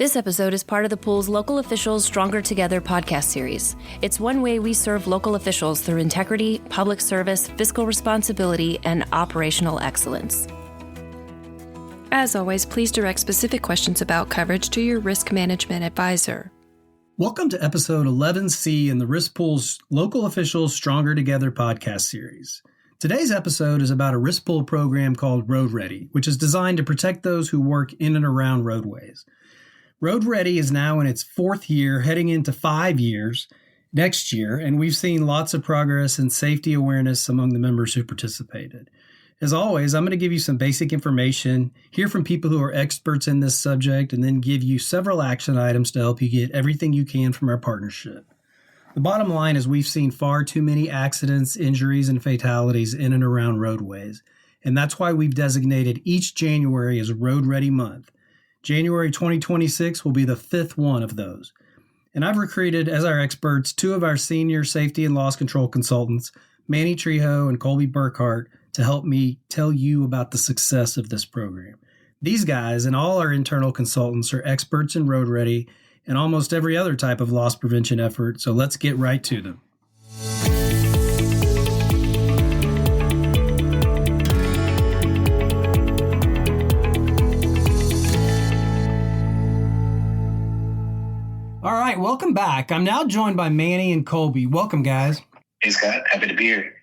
This episode is part of the pool's Local Officials Stronger Together podcast series. It's one way we serve local officials through integrity, public service, fiscal responsibility, and operational excellence. As always, please direct specific questions about coverage to your risk management advisor. Welcome to episode 11C in the Risk Pool's Local Officials Stronger Together podcast series. Today's episode is about a risk pool program called R.O.A.D, which is designed to protect those who work in and around roadways. R.O.A.D is now in its fourth year, heading into 5 years next year, and we've seen lots of progress and safety awareness among the members who participated. As always, I'm going to give you some basic information, hear from people who are experts in this subject, and then give you several action items to help you get everything you can from our partnership. The bottom line is we've seen far too many accidents, injuries, and fatalities in and around roadways, and that's why we've designated each January as Road-Ready Month. January 2026 will be the fifth one of those. And I've recruited as our experts two of our senior safety and loss control consultants, Manny, Trejo, and Kolby, Burkhart, to help me tell you about the success of this program. These guys and all our internal consultants are experts in Road-Ready and almost every other type of loss prevention effort, so let's get right to them. All right, welcome back. I'm now joined by Manny and Kolby. Welcome, guys. Hey, Scott. Happy to be here.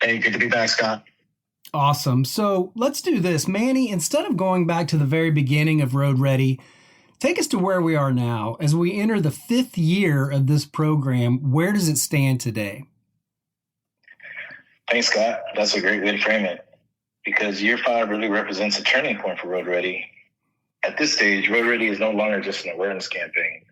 Hey, good to be back, Scott. Awesome. So let's do this. Manny, instead of going back to the very beginning of Road-Ready, take us to where we are now. As we enter the fifth year of this program, where does it stand today? Thanks, Scott. That's a great way to frame it, because year 5 really represents a turning point for Road-Ready. At this stage, Road-Ready is no longer just an awareness campaign.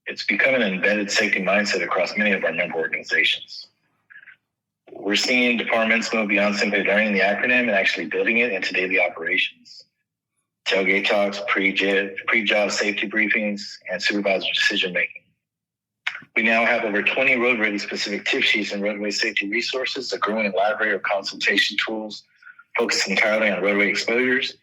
It's become an embedded safety mindset across many of our member organizations. We're seeing departments move beyond simply learning the acronym and actually building it into daily operations. Tailgate talks, pre-job safety briefings, and supervisor decision-making. We now have over 20 Road-Ready specific tip sheets and roadway safety resources, a growing library of consultation tools focused entirely on roadway exposures.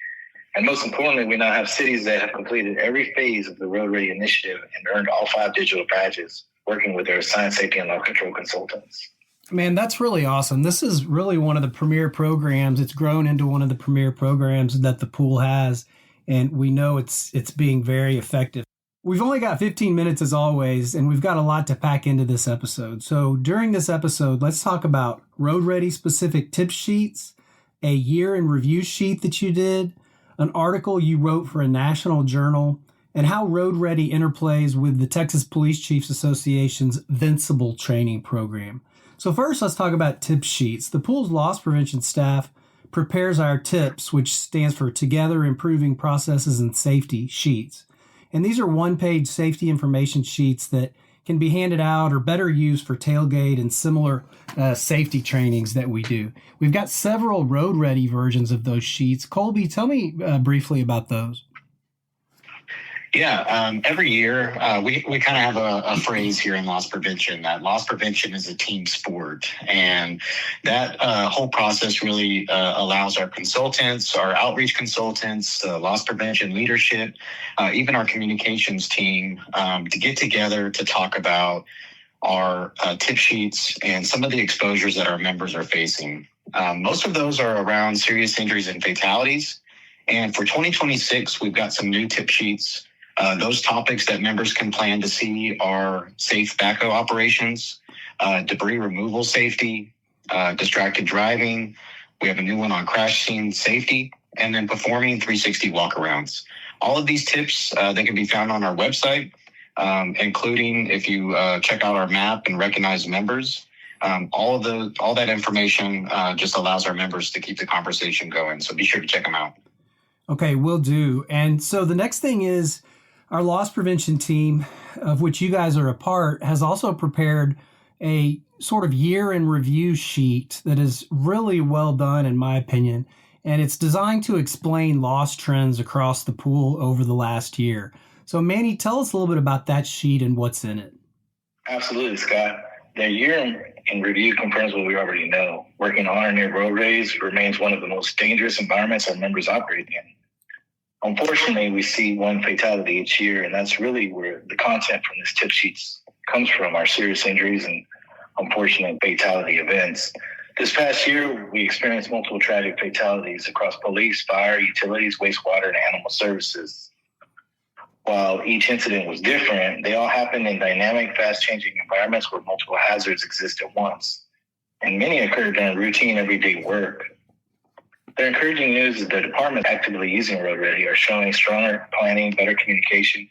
And most importantly, we now have cities that have completed every phase of the Road-Ready initiative and earned all 5 digital badges, working with their assigned safety and law control consultants. Man, that's really awesome. This is really one of the premier programs. It's grown into one of the premier programs that the pool has, and we know it's being very effective. We've only got 15 minutes as always, and we've got a lot to pack into this episode. So during this episode, let's talk about Road-Ready specific tip sheets, a year in review sheet that you did, an article you wrote for a national journal, and how Road-Ready interplays with the Texas Police Chiefs Association's Vincible training program. So first, let's talk about tip sheets. The pool's loss prevention staff prepares our TIPS, which stands for Together Improving Processes and Safety sheets. And these are one-page safety information sheets that can be handed out or better used for tailgate and similar safety trainings that we do. We've got several Road-Ready versions of those sheets. Kolby, tell me briefly about those. Yeah, every year we kind of have a phrase here in loss prevention that loss prevention is a team sport. And that whole process really allows our consultants, our outreach consultants, loss prevention leadership, even our communications team to get together to talk about our tip sheets and some of the exposures that our members are facing. Most of those are around serious injuries and fatalities. And for 2026, we've got some new tip sheets. Those topics that members can plan to see are safe backhoe operations, debris removal safety, distracted driving. We have a new one on crash scene safety, and then performing 360 walkarounds. All of these tips, they can be found on our website, including if you check out our map and recognize members. All that information just allows our members to keep the conversation going. So be sure to check them out. Okay, will do. And so the next thing is our loss prevention team, of which you guys are a part, has also prepared a sort of year in review sheet that is really well done, in my opinion. And it's designed to explain loss trends across the pool over the last year. So Manny, tell us a little bit about that sheet and what's in it. Absolutely, Scott. The year in review confirms what we already know. Working on or near roadways remains one of the most dangerous environments our members operate in. Unfortunately, we see one fatality each year, and that's really where the content from this tip sheets comes from, our serious injuries and unfortunate fatality events. This past year, we experienced multiple tragic fatalities across police, fire, utilities, wastewater, and animal services. While each incident was different, they all happened in dynamic, fast-changing environments where multiple hazards exist at once, and many occurred during routine, everyday work. The encouraging news is the department actively using Road.Ready are showing stronger planning, better communication,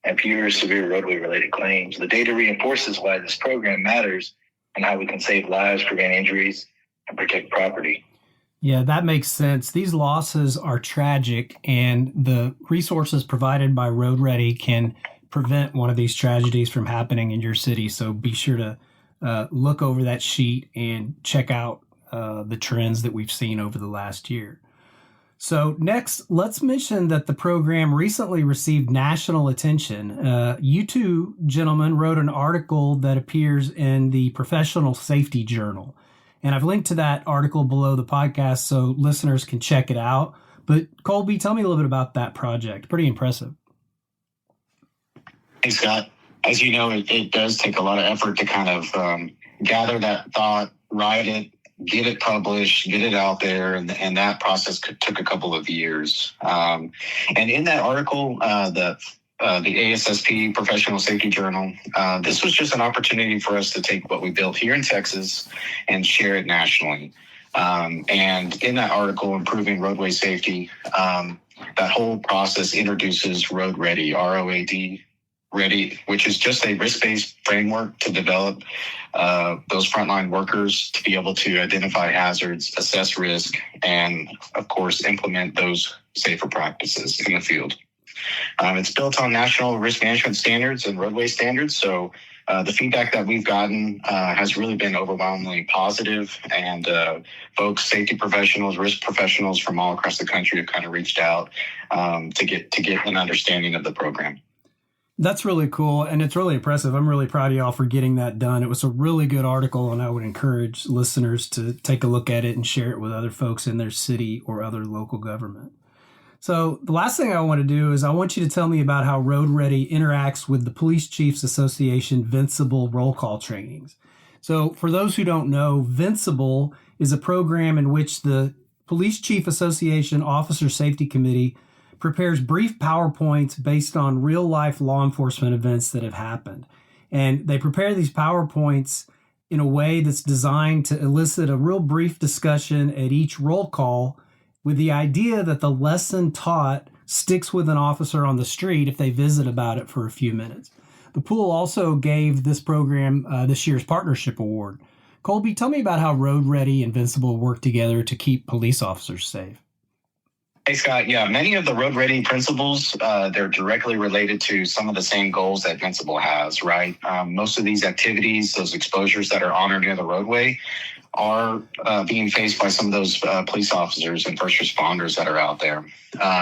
and fewer severe roadway-related claims. The data reinforces why this program matters and how we can save lives, prevent injuries, and protect property. Yeah, that makes sense. These losses are tragic, and the resources provided by Road.Ready can prevent one of these tragedies from happening in your city. So be sure to look over that sheet and check out the trends that we've seen over the last year. So next, let's mention that the program recently received national attention. You two gentlemen wrote an article that appears in the Professional Safety Journal. And I've linked to that article below the podcast so listeners can check it out. But Kolby, tell me a little bit about that project. Pretty impressive. Hey, Scott. As you know, it does take a lot of effort to kind of gather that thought, write it, get it published, get it out there. And that process took a couple of years. And in that article, the ASSP Professional Safety Journal, this was just an opportunity for us to take what we built here in Texas and share it nationally. And in that article, Improving Roadways Safety, that whole process introduces Road.Ready, R.O.A.D, Ready, which is just a risk-based framework to develop those frontline workers to be able to identify hazards, assess risk, and, of course, implement those safer practices in the field. It's built on national risk management standards and roadway standards. So the feedback that we've gotten has really been overwhelmingly positive. And folks, safety professionals, risk professionals from all across the country have kind of reached out to get an understanding of the program. That's really cool, and it's really impressive. I'm really proud of y'all for getting that done. It was a really good article, and I would encourage listeners to take a look at it and share it with other folks in their city or other local government. So the last thing I want to do is I want you to tell me about how Road.Ready interacts with the Police Chiefs Association Vincible roll call trainings. So for those who don't know, Vincible is a program in which the Police Chief Association Officer Safety Committee prepares brief PowerPoints based on real-life law enforcement events that have happened. And they prepare these PowerPoints in a way that's designed to elicit a real brief discussion at each roll call with the idea that the lesson taught sticks with an officer on the street if they visit about it for a few minutes. The pool also gave this program this year's partnership award. Kolby, tell me about how Road.Ready and Vincible work together to keep police officers safe. Hey, Scott. Yeah, many of the Road.Ready principles, they're directly related to some of the same goals that Vincible has, right? Most of these activities, those exposures that are honored near the roadway are being faced by some of those police officers and first responders that are out there.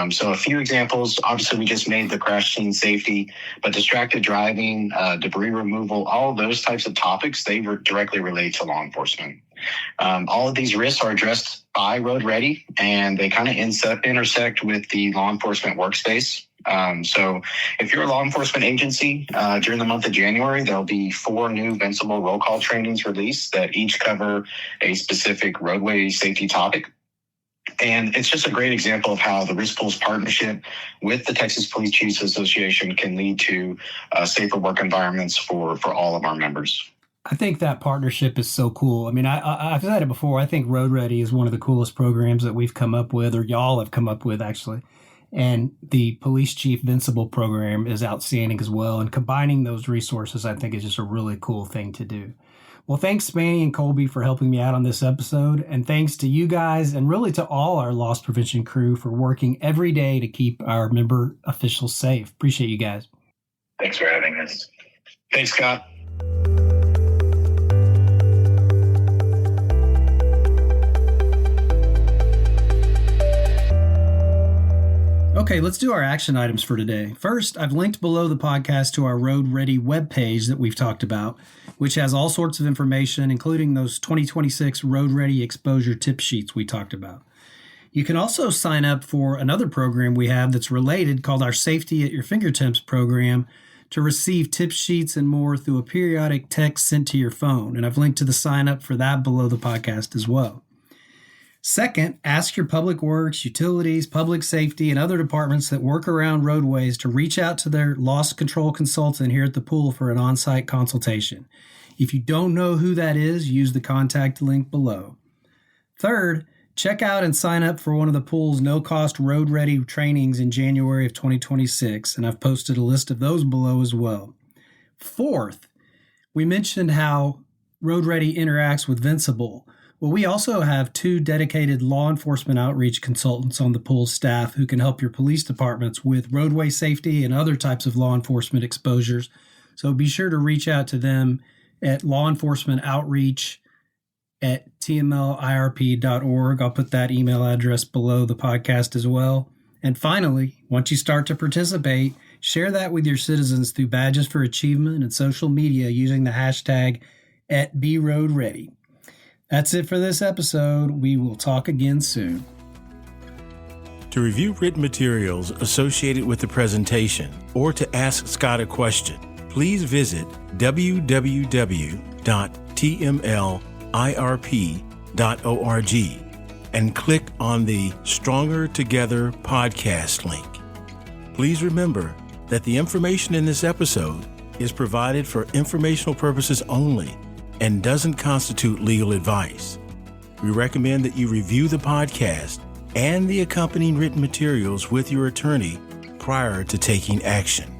So a few examples, obviously we just made the crash scene safety, but distracted driving, debris removal, all of those types of topics, they directly relate to law enforcement. All of these risks are addressed by Road.Ready, and they kind of intersect with the law enforcement workspace. So if you're a law enforcement agency, during the month of January, there'll be 4 new Vincible roll call trainings released that each cover a specific roadway safety topic. And it's just a great example of how the Risk Pool's partnership with the Texas Police Chiefs Association can lead to safer work environments for all of our members. I think that partnership is so cool. I mean, I've said it before. I think Road.Ready is one of the coolest programs that we've come up with, or y'all have come up with, actually. And the Police Chief Vincible program is outstanding as well. And combining those resources, I think, is just a really cool thing to do. Well, thanks, Manny and Kolby, for helping me out on this episode. And thanks to you guys and really to all our loss prevention crew for working every day to keep our member officials safe. Appreciate you guys. Thanks for having us. Thanks, Scott. Okay, let's do our action items for today. First, I've linked below the podcast to our Road.Ready webpage that we've talked about, which has all sorts of information, including those 2026 Road.Ready exposure tip sheets we talked about. You can also sign up for another program we have that's related called our Safety at Your Fingertips program to receive tip sheets and more through a periodic text sent to your phone. And I've linked to the sign up for that below the podcast as well. Second, ask your public works, utilities, public safety, and other departments that work around roadways to reach out to their loss control consultant here at the pool for an on-site consultation. If you don't know who that is, use the contact link below. Third, check out and sign up for one of the pool's no-cost Road Ready trainings in January of 2026, and I've posted a list of those below as well. Fourth, we mentioned how Road Ready interacts with Vincible. Well, we also have 2 dedicated law enforcement outreach consultants on the pool staff who can help your police departments with roadway safety and other types of law enforcement exposures. So be sure to reach out to them at law enforcement outreach at tmlirp.org. I'll put that email address below the podcast as well. And finally, once you start to participate, share that with your citizens through badges for achievement and social media using the hashtag @BeRoadReady. That's it for this episode. We will talk again soon. To review written materials associated with the presentation or to ask Scott a question, please visit www.tmlirp.org and click on the Stronger Together podcast link. Please remember that the information in this episode is provided for informational purposes only and doesn't constitute legal advice. We recommend that you review the podcast and the accompanying written materials with your attorney prior to taking action.